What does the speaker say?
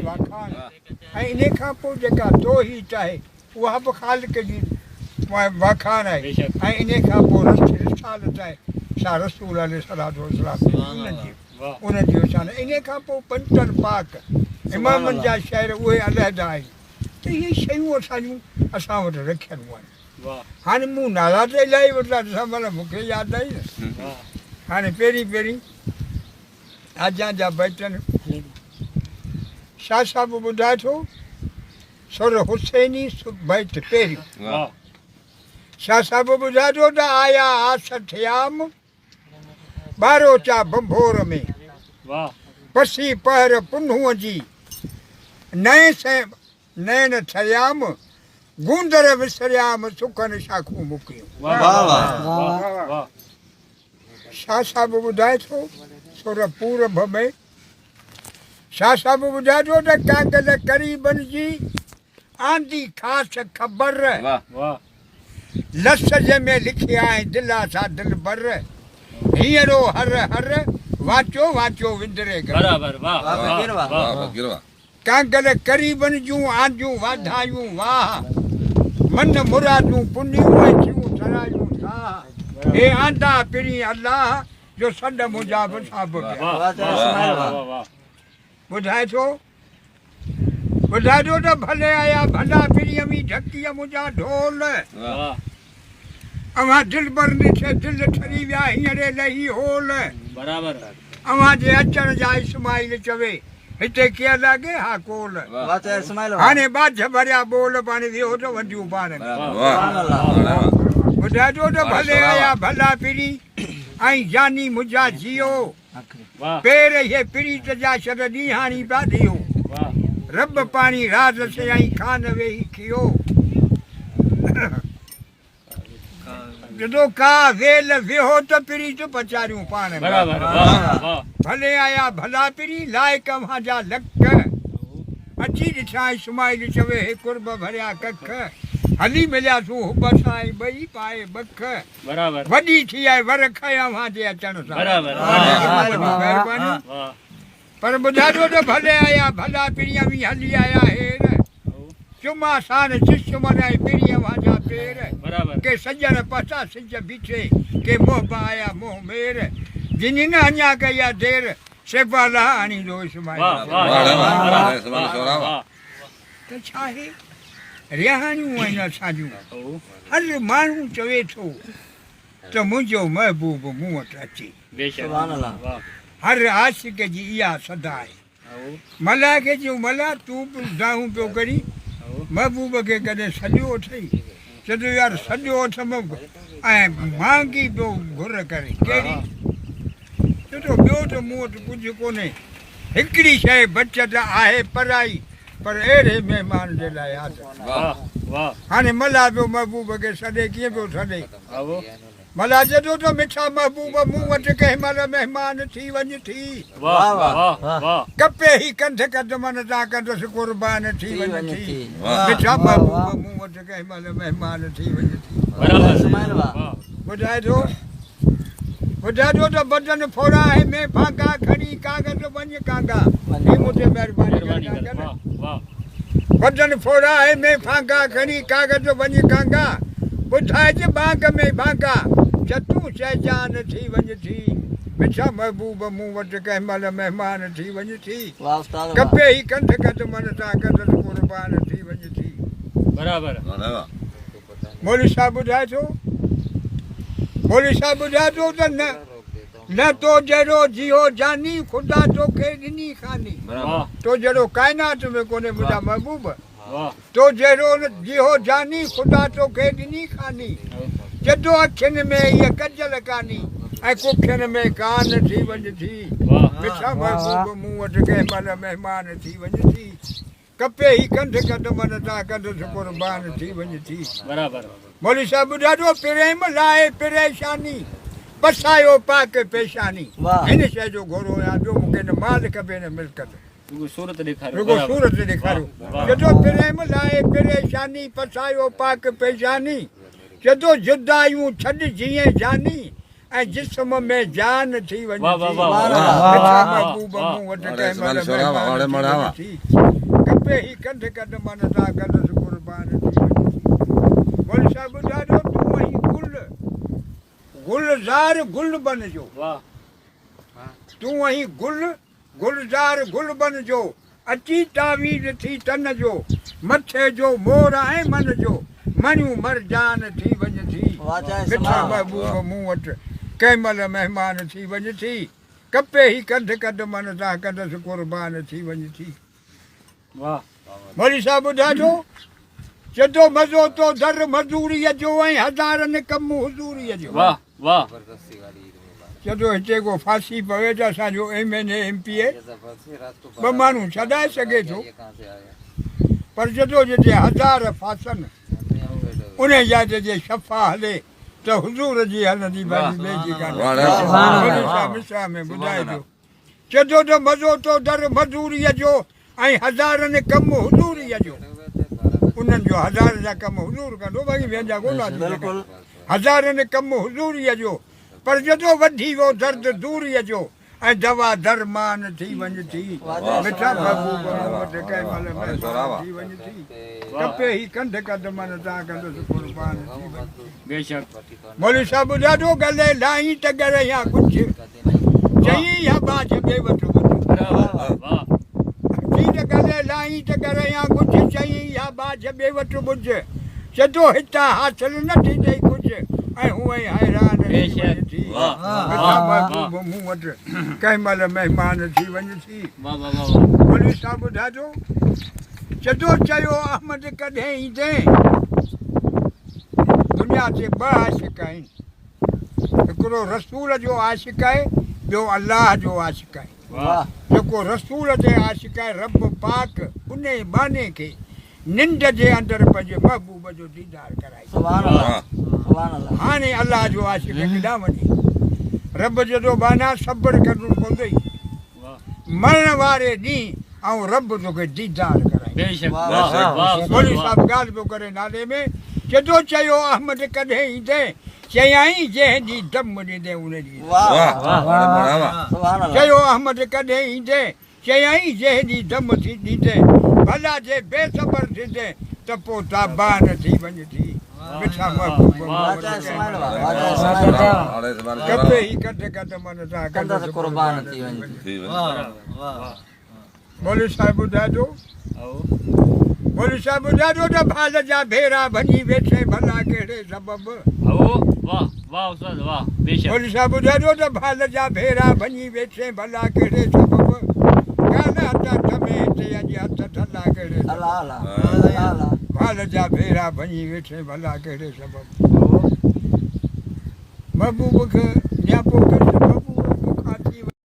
वाखान ऐं इन खां पोइ जेका तो ही चाहे उहा बि ख़ालिक जी वाखान आहे ऐं इन खां पोइ रिसालत आहे छा रसूल अलैहिस्सलातु वस्सलाम उनजी शान इन खां पोइ पंचर पाक इमामनि जा शहर उहे अलहदा आहिनि त इहे शयूं असां वटि रखियलु आहिनि हाणे मूं नाला त इलाही वरिता ॾिसां भला मूंखे यादि आई न हाणे पहिरीं आजा जा बैतन शाह साहिबु ॿुधाए थो सुर हुसैनी बैत पहिरियों शाह साहिबु ॿुधाए थो त आया आसठियाम ॿारो चा बंभोर में पसी पहर पुन्हूअ जी नैन थयाम गूंदर विसरियाम सुखन शाखूं मुकियूं शाह साहिबु ॿुधाए थो सुर पूरब में शाह साहिबु ॿुधाए थो त कागल क़रीबनि जी आंदी ख़ासि ख़बर लस जंहिंमें लिखिया आहिनि दिला सां दिल बर हींअरो हर हर वाचो वाचो विंदरे कागल क़रीबनि जूं आंदियूं वाधायूं वाह मन मुरादूं पुनियूं थियूं सरायूं साह हे आंदा पिरी अल्लाह जो सॾ मुंहिंजा बि साब ॿुधाए थो त भले आया भला पिरीअ में ढकीअ मुंहिंजा ढोल अवां दिल बर ॾिठे दिलि ठरी विया हींअर लही होल अवां जे अचण जा इस्माइल चवे हिते कीअं लागे हा कोल हाणे बाझ भरिया बोल पाण वियो त वंदियूं पाण ॿुधाए थो त भले आया भला पिरी ऐं जानी मुंहिंजा जियो पेर इहे प्रीत जा शर ॾींहाणी पिया ॾियो रब पाणी राज से ऐं खान वेही खियो जॾो का वेल विहो त पिरी त पचारियूं पाण भले आया भला पिरी लाइक अव्हां जा लख अची ॾिठा इस्माइल चवे हे कुर्ब भरिया कख हली मिलिया तूं हुब सां ऐं ॿई पाए बख वॾी थी आहे वर खया अव्हां जे अचण सां पर ॿुधाए थो त भले आया भला पिरीअ में हली आया हेर चुमा सान शिष्य मनाए पिरी अव्हां जा पेर के सजण पसा सिज बीठे के मोह पाया मोह मेर जिनी न अञा कई आहे देर सेवा ला आणींदो इस्माइल त छा आहे रिहाणियूं आहिनि असां जूं हर माण्हू चवे थो त मुंहिंजो महबूब मूं वटि अचे हर आशिक जी इहा सदा आहे मला खे चयूं मला तूं बि दाहूं पियो करी महबूब खे कॾहिं सॼो अथई चयो यार सॼो अथम ऐं महांगी पियो घुर करे कहिड़ी चयो ॿियो त मूं वटि कुझु कोन्हे हिकिड़ी शइ बचत आहे पराई पर अहिड़े महिमान जे लाइ हाणे मला पियो महबूब खे सॾे कीअं पियो छॾे मला जॾो त मिठा महबूब मूं वटि कंहिं महिल महिमान थी वञ थी कपे ई कंठ कदमन तां कंदुसि कुर्बान थी वञ थी मिठा महबूब मूं वटि कंहिं महिल महिमान थी वञ थी ॿुधाए थो त बदन फोड़ा है में भागा खड़ी कागज वञ कागा हे मुझे महिरबानी बदन फोड़ा है में भागा खड़ी कागज वञ कागा ॿुधाए बाग में भागा चतू शहजान थी वञ थी मिठा महबूब मूं वटि कंहिं महिल महिमान थी वञ थी कपे ई कंठ कदमन तां कंदुसि कुर्बान थी वञ थी मौलवी साहिब ॿुधाए थो त न तो जहिड़ो जियो जानी ख़ुदा तोखे ॾिनी खानी तो जहिड़ो काइनात में कोन्हे मुंहिंजा महबूब तो जहिड़ो जियो जानी ख़ुदा तोखे ॾिनी खानी जॾो अखियुनि में इहा कजल कानी ऐं कुखियुनि में कान थी वञ थी मिठा महबूब मूं वटि कंहिं महिल महिमान थी वञ थी कपे ई कंठ कदमन तां कंदुसि कुर्बान थी वञ थी मौलवी साहिब ॿुधाए थो प्रेम लाइ परेशानी बसायो पाक पेशानी हिन शइ जो घोड़ो या ॿियो मूंखे न माल खपे न मिल्कत सूरत ॾेखारियो जॾो प्रेम लाइ परेशानी बसायो पाक पेशानी जॾो जुदायूं छॾ जीअं जानी ऐं जिस्म में जान थी वञे वाह, वाह, वाह, मिठा वाह, महबूब वाह, मूं वटि वाह, कंहिं महिल इस्माइल शोरा, वाह, महिमान थी वाह, वञे थी। कपे ही कंध कंध मन सां कंदसि क़ुर्बान थी वञे थी। बोल साहिब ॿुधायो तूं वही गुलज़ार गुल बणिजो तूं वही गुलज़ार गुल बणिजो अची तावीज़ थी तन जो मथे जो मोर ऐं मन जो मणियूं मरजान थी वञे थी मिठा महबूब मूं वटि कंहिं महिल महिमान थी वञे थी कपे ही कंध कंध मन सां कंदसि क़ुर्बान थी वञे थी मौली साहिब ॿुधाइजो चदो मज़ो तो दर मज़दूरीअ जो ऐं हज़ारनि कम हुज़ूरीअ जो चदो हिते को फांसी पवे त असांजो MNA MPA ॿ माण्हू छॾाए सघे थो पर जदो जिते हज़ार फासनि उन जा जे शफ़ा हले त हुज़ूर जी हलंदी मिसरा में ॿुधाइजो चदो त मज़ो तो दर मज़दूरीअ जो ऐं हज़ारनि कम हुज़ूरीअ जो उन्हनि जो हज़ार जा कम हुज़ूर कंदो बाक़ी ॿियनि जा कोन हज़ारनि कम हुज़ूरीअ जो पर जदो वधी वियो दर्द दूरीअ जो ऐं दवा दरमान थी वञे थी मिठा महबूब वटि कंहिं महिल महिमान थी वञे थी कपे ही कंध कंध मन सां कंदसि क़ुर्बान थी वञे बेशक मौली साहिब ॿुधायो गले लाही त गर या कुझु चई या बाज ॿिए वटि गले लाही त गर या कुझु चई या बाज ॿिए वटि ॿुध चदो हितां हासिल न थी ॾेई कुझु ऐं हूअं ई हैरान थी महबूब मूं वटि कंहिं महिल महिमान थी वञे थी मौलवी साहिब ॿुधाइजो चदो चयो अहमद कॾहिं ईंदे दुनिया ते ॿ आशिक़ आहिनि हिकिड़ो रसूल जो आशिक़ आहे ॿियो अलाह जो आशिक़ आहे जेको रसूल ते आशिक़ आहे रब पाक उन बाने खे निंड जे अंदरि पंहिंजे महबूब जो दीदार कराए हाणे अलाह जो आशिक़ केॾां वञे रब जॾो बाना सब्र करणो पवंदो ई मरण वारे ॾींहुं ऐं रब तोखे दीदार कराए मौलवी साहिब ॻाल्हि पियो करे नाले में जॾो चयो अहमद कॾहिं ईंदे चयाई जंहिं ॾींहुं दम ॾींदे उन ॾींहुं चयो अहमद कॾहिं ईंदे चयाई जंहिं ॾींहुं दम थी ॾींदे भला जे बेसबर थींदे त पोइ ताबान थी वञे थी मिठा महबूब कपे ही कंध कंध मन सां कंदसि क़ुर्बान थी वञे मौलवी साहिब ॿुधाइजो मौलवी साहिब ॿुधाइजो त भाल जा भेरा भॼी वेठे भला कहिड़े सबब मौलवी साहिब ॿुधाइजो त भाल जा भेरा भॼी वेठे भला कहिड़े सबब भाल जा भेरा भञी वेठे भला कहिड़े सबब महबूब खे नियापो